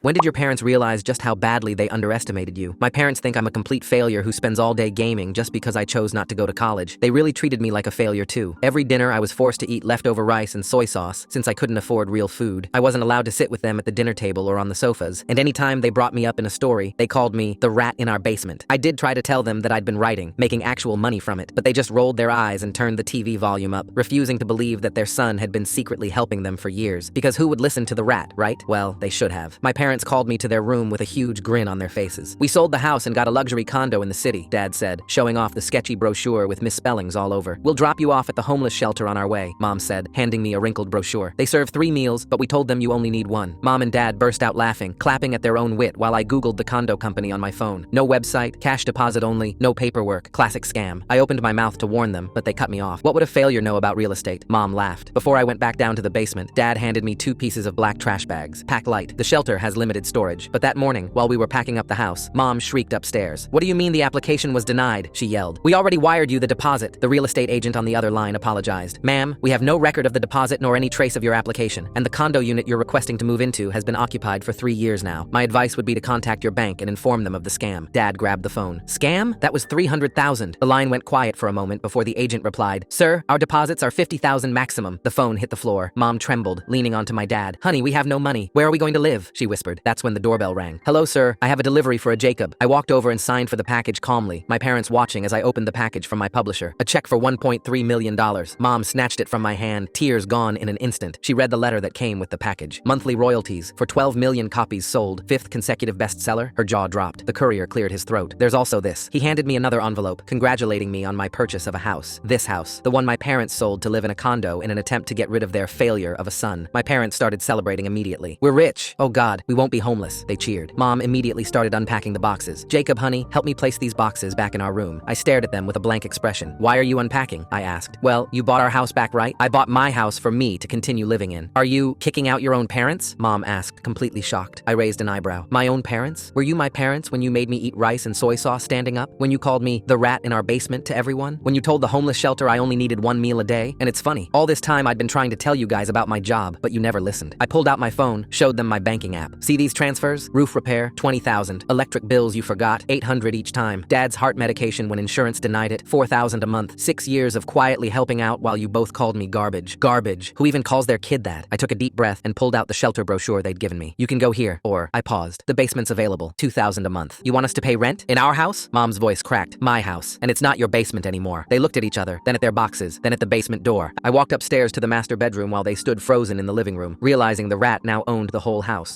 When did your parents realize just how badly they underestimated you? My parents think I'm a complete failure who spends all day gaming just because I chose not to go to college. They really treated me like a failure too. Every dinner I was forced to eat leftover rice and soy sauce since I couldn't afford real food. I wasn't allowed to sit with them at the dinner table or on the sofas, and anytime they brought me up in a story, they called me the rat in our basement. I did try to tell them that I'd been writing, making actual money from it, but they just rolled their eyes and turned the TV volume up, refusing to believe that their son had been secretly helping them for years. Because who would listen to the rat, right? Well, they should have. My parents called me to their room with a huge grin on their faces. "We sold the house and got a luxury condo in the city," Dad said, showing off the sketchy brochure with misspellings all over. "We'll drop you off at the homeless shelter on our way," Mom said, handing me a wrinkled brochure. "They serve 3 meals, but we told them you only need 1. Mom and Dad burst out laughing, clapping at their own wit while I Googled the condo company on my phone. No website, cash deposit only, no paperwork, classic scam. I opened my mouth to warn them, but they cut me off. "What would a failure know about real estate?" Mom laughed. Before I went back down to the basement, Dad handed me 2 pieces of black trash bags. "Pack light. The shelter has limited storage." But that morning, while we were packing up the house, Mom shrieked upstairs. "What do you mean the application was denied?" she yelled. "We already wired you the deposit." The real estate agent on the other line apologized. "Ma'am, we have no record of the deposit nor any trace of your application, and the condo unit you're requesting to move into has been occupied for 3 years now. My advice would be to contact your bank and inform them of the scam." Dad grabbed the phone. "Scam? That was $300,000. The line went quiet for a moment before the agent replied, "Sir, our deposits are $50,000 maximum." The phone hit the floor. Mom trembled, leaning onto my dad. "Honey, we have no money. Where are we going to live?" she whispered. That's when the doorbell rang. "Hello, sir. I have a delivery for a Jacob." I walked over and signed for the package calmly, my parents watching as I opened the package from my publisher. A check for $1.3 million. Mom snatched it from my hand, tears gone in an instant. She read the letter that came with the package. "Monthly royalties for 12 million copies sold. 5th consecutive bestseller." Her jaw dropped. The courier cleared his throat. "There's also this." He handed me another envelope, congratulating me on my purchase of a house. This house, the one my parents sold to live in a condo in an attempt to get rid of their failure of a son. My parents started celebrating immediately. "We're rich. Oh God, we won't be homeless," they cheered. Mom immediately started unpacking the boxes. "Jacob, honey, help me place these boxes back in our room." I stared at them with a blank expression. "Why are you unpacking?" I asked. "Well, you bought our house back, right?" "I bought my house for me to continue living in." "Are you kicking out your own parents?" Mom asked, completely shocked. I raised an eyebrow. "My own parents? Were you my parents when you made me eat rice and soy sauce standing up? When you called me the rat in our basement to everyone? When you told the homeless shelter I only needed 1 meal a day? And it's funny, all this time I'd been trying to tell you guys about my job, but you never listened." I pulled out my phone, showed them my banking app. "See these transfers? Roof repair, 20,000. Electric bills you forgot, 800 each time. Dad's heart medication when insurance denied it, 4,000 a month. 6 years of quietly helping out while you both called me garbage." Garbage. Who even calls their kid that? I took a deep breath and pulled out the shelter brochure they'd given me. "You can go here." Or, I paused. "The basement's available. 2,000 a month. You want us to pay rent? In our house?" Mom's voice cracked. "My house. And it's not your basement anymore." They looked at each other, then at their boxes, then at the basement door. I walked upstairs to the master bedroom while they stood frozen in the living room, realizing the rat now owned the whole house.